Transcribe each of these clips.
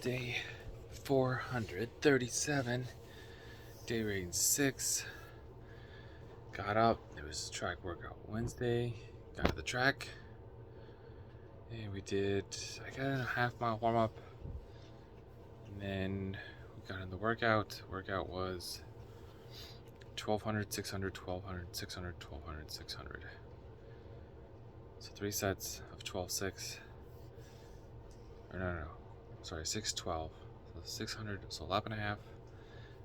Day 437, day rating 6. Got up, it was track workout Wednesday. Got to the track, and I got in a half-mile warm-up, and then we got in the workout. Workout was 1200, 600, 1200, 600, 1200, 600. So 3 sets of 12-6. Or no. Sorry, 6-12. So 600, so a lap and a half.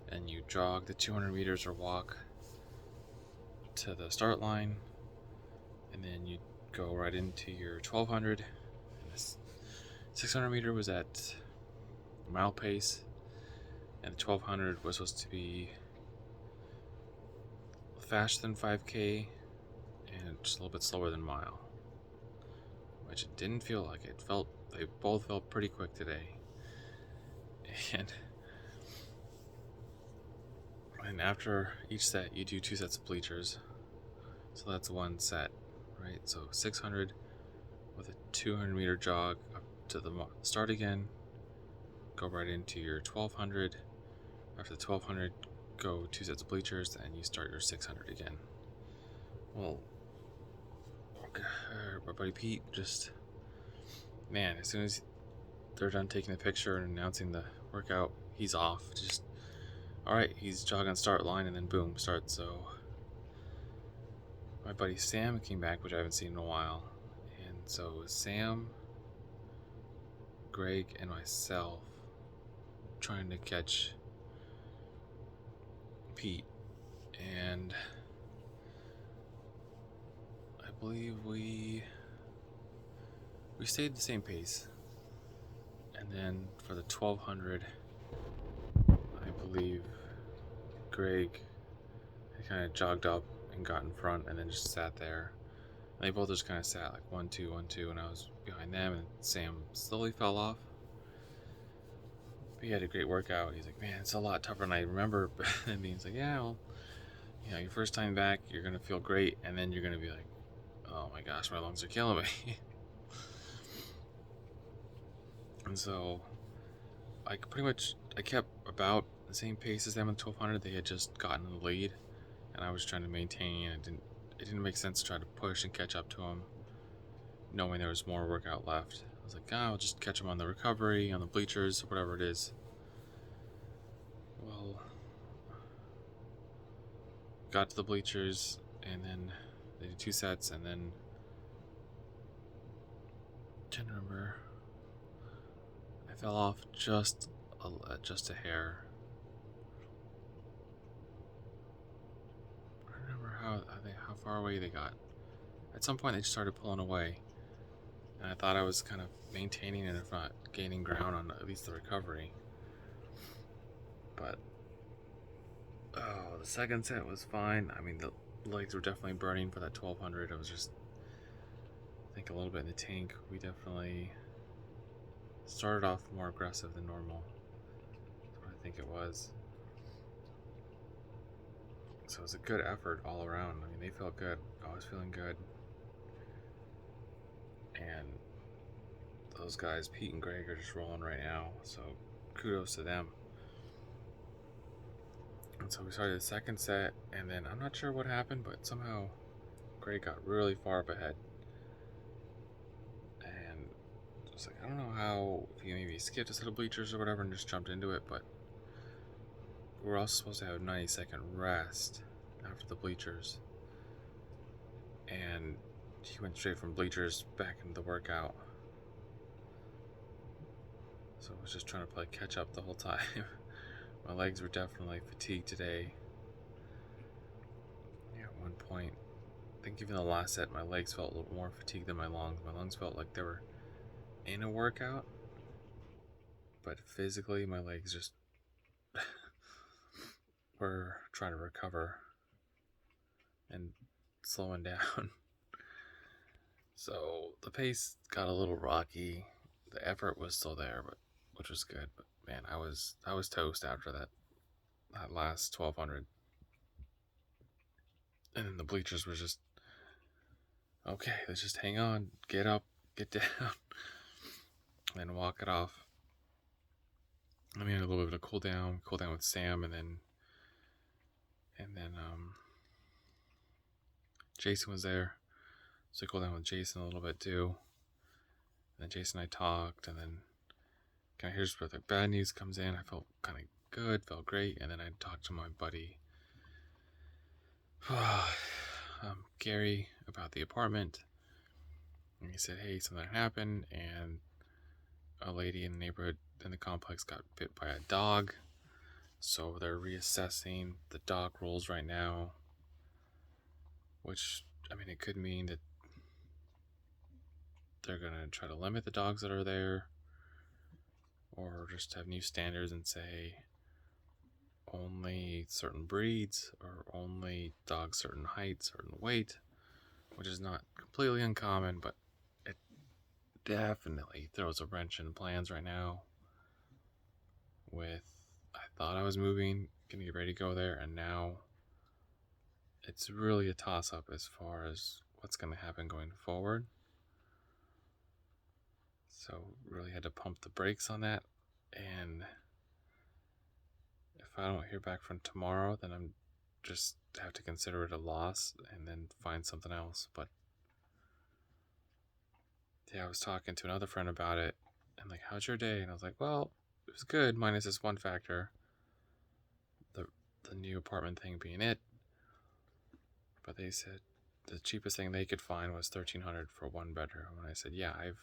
And you jog the 200 meters or walk to the start line, and then you go right into your 1200. And this 600 meter was at a mile pace, and the 1200 was supposed to be faster than 5K and just a little bit slower than mile, which it didn't feel like. They both felt pretty quick today. And after each set, you do 2 sets of bleachers. So that's one set, right? So 600 with a 200 meter jog up to the start again. Go right into your 1200. After the 1200, go 2 sets of bleachers, and you start your 600 again. Well, my buddy Pete as soon as they're done taking the picture and announcing the workout, he's off. Alright, he's jogging start line, and then boom, start. So my buddy Sam came back, which I haven't seen in a while. And so it was Sam, Greg, and myself trying to catch Pete. And I believe we stayed the same pace. And then for the 1200, I believe Greg kind of jogged up and got in front, and then just sat there. And they both just kind of sat like 1-2, 1-2, and I was behind them, and Sam slowly fell off. But he had a great workout. He's like, man, it's a lot tougher than I remember. And he's like, yeah, well, your first time back, you're going to feel great, and then you're going to be like, oh my gosh, my lungs are killing me. And so I kept about the same pace as them in 1200. They had just gotten in the lead, and I was trying to maintain. It didn't make sense to try to push and catch up to them, knowing there was more workout left. I was like, I'll just catch them on the recovery, on the bleachers, whatever it is. Well, got to the bleachers, and then they did 2 sets, and then I can't remember. I fell off just a hair. I don't remember how far away they got. At some point, they just started pulling away, and I thought I was kind of maintaining and if not gaining ground on at least the recovery. But the second set was fine. I mean, the legs were definitely burning for that 1200. I was just, I think, a little bit in the tank. We definitely started off more aggressive than normal. That's what I think it was. So it was a good effort all around. I mean, they felt good. I was feeling good. And those guys, Pete and Greg, are just rolling right now. So kudos to them. And so we started the second set, and then I'm not sure what happened, but somehow Greg got really far up ahead. And it's like, I don't know how, if he maybe skipped a set of bleachers or whatever and just jumped into it, but we were also supposed to have a 90-second rest after the bleachers. And he went straight from bleachers back into the workout. So I was just trying to play catch up the whole time. My legs were definitely fatigued today. Yeah, at one point, I think even the last set, my legs felt a little more fatigued than my lungs. My lungs felt like they were in a workout, but physically, my legs just were trying to recover and slowing down. So the pace got a little rocky. The effort was still there, which was good. But man, I was toast after that last 1200. And then the bleachers were just, okay, let's just hang on, get up, get down, and walk it off. I mean, a little bit of a cool down with Sam, and then Jason was there, so I cooled down with Jason a little bit too. And then Jason and I talked, and then kind of here's where the bad news comes in. I felt kind of good, felt great, and then I talked to my buddy Gary about the apartment, and he said, "Hey, something happened, and a lady in the neighborhood in the complex got bit by a dog, so they're reassessing the dog rules right now." Which, I mean, it could mean that they're gonna try to limit the dogs that are there, or just have new standards and say only certain breeds or only dogs certain height, certain weight, which is not completely uncommon, but it definitely throws a wrench in plans right now. I thought I was moving, gonna get ready to go there, and now it's really a toss-up as far as what's gonna happen going forward. So really had to pump the brakes on that, and if I don't hear back from tomorrow, then I'm just have to consider it a loss and then find something else. But yeah, I was talking to another friend about it, and like, how's your day? And I was like, well, it was good, minus this one factor, the new apartment thing being it. But they said the cheapest thing they could find was $1,300 for one bedroom, and I said, yeah, I've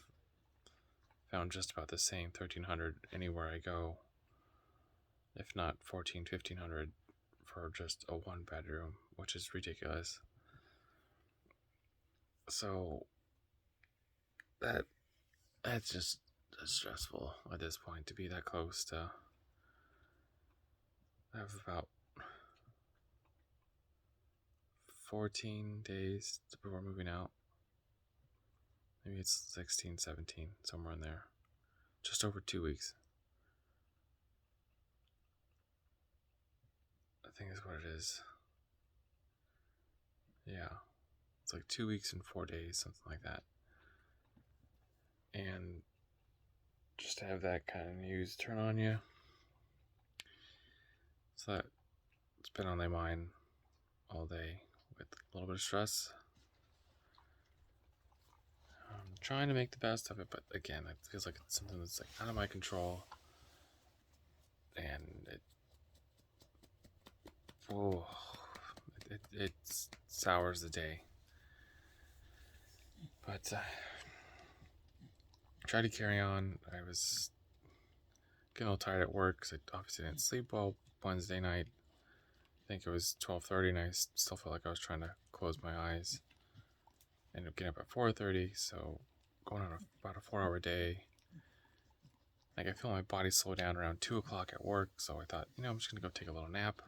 found just about the same $1,300 anywhere I go, if not $1,400-1,500 for just a one bedroom, which is ridiculous. So that's just stressful at this point to be that close to have about 14 days before moving out. Maybe it's 16, 17, somewhere in there. Just over 2 weeks, I think is what it is. Yeah, it's like 2 weeks and 4 days, something like that. And just to have that kind of news turn on you, so that it's been on my mind all day with a little bit of stress. I'm trying to make the best of it, but again, it feels like it's something that's like out of my control, and it sours the day. But I tried to carry on. I was getting a little tired at work because I obviously didn't sleep well Wednesday night. I think it was 12:30, and I still felt like I was trying to close my eyes. Ended up getting up at 4:30, so going on about a 4-hour day. Like, I feel my body slow down around 2 o'clock at work, so I thought, I'm just gonna go take a little nap.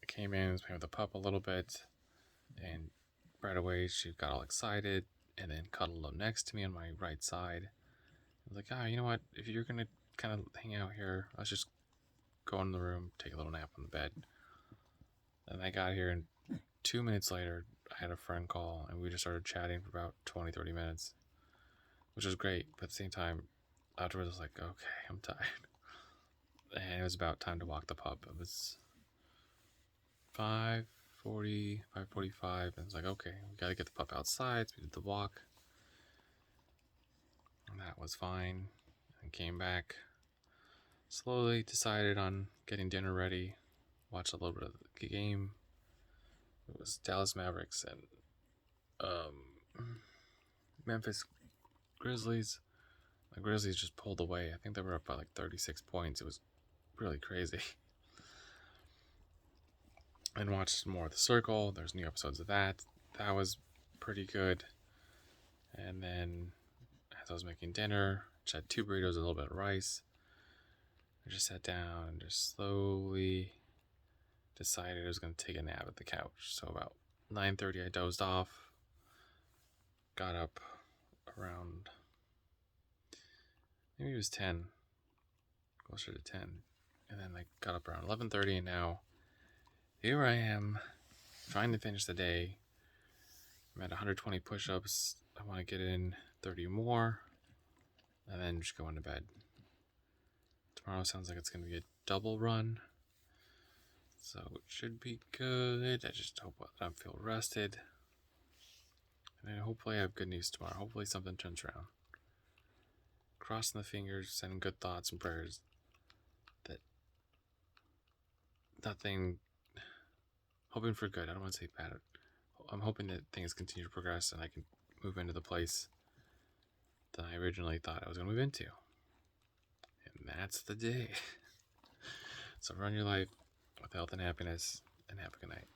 I came in, was playing with the pup a little bit, and right away she got all excited and then cuddled up next to me on my right side. I was like, you know what? If you're gonna kind of hang out here, let's just go in the room, take a little nap on the bed. And I got here, and 2 minutes later, I had a friend call, and we just started chatting for about 20-30 minutes, which was great. But at the same time, afterwards, I was like, okay, I'm tired. And it was about time to walk the pup. It was 5:40, 5:45, and it's like, okay, we gotta get the pup outside. So we did the walk, and that was fine. And came back, slowly decided on getting dinner ready, watched a little bit of the game. It was Dallas Mavericks and Memphis Grizzlies. The Grizzlies just pulled away. I think they were up by like 36 points. It was really crazy. And watched more of The Circle. There's new episodes of that. That was pretty good. And then, as I was making dinner, just had 2 burritos, a little bit of rice. I just sat down and just slowly decided I was going to take a nap at the couch. So about 9:30, I dozed off. Got up around, maybe it was 10, closer to 10. And then I got up around 11:30, and now here I am trying to finish the day. I'm at 120 push-ups. I want to get in 30 more and then just go into bed. Tomorrow sounds like it's going to be a double run. So it should be good. I just hope that I feel rested. And hopefully I have good news tomorrow. Hopefully something turns around. Crossing the fingers, sending good thoughts and prayers that nothing, hoping for good. I don't want to say bad. I'm hoping that things continue to progress and I can move into the place that I originally thought I was going to move into. And that's the day. So run your life with health and happiness, and have a good night.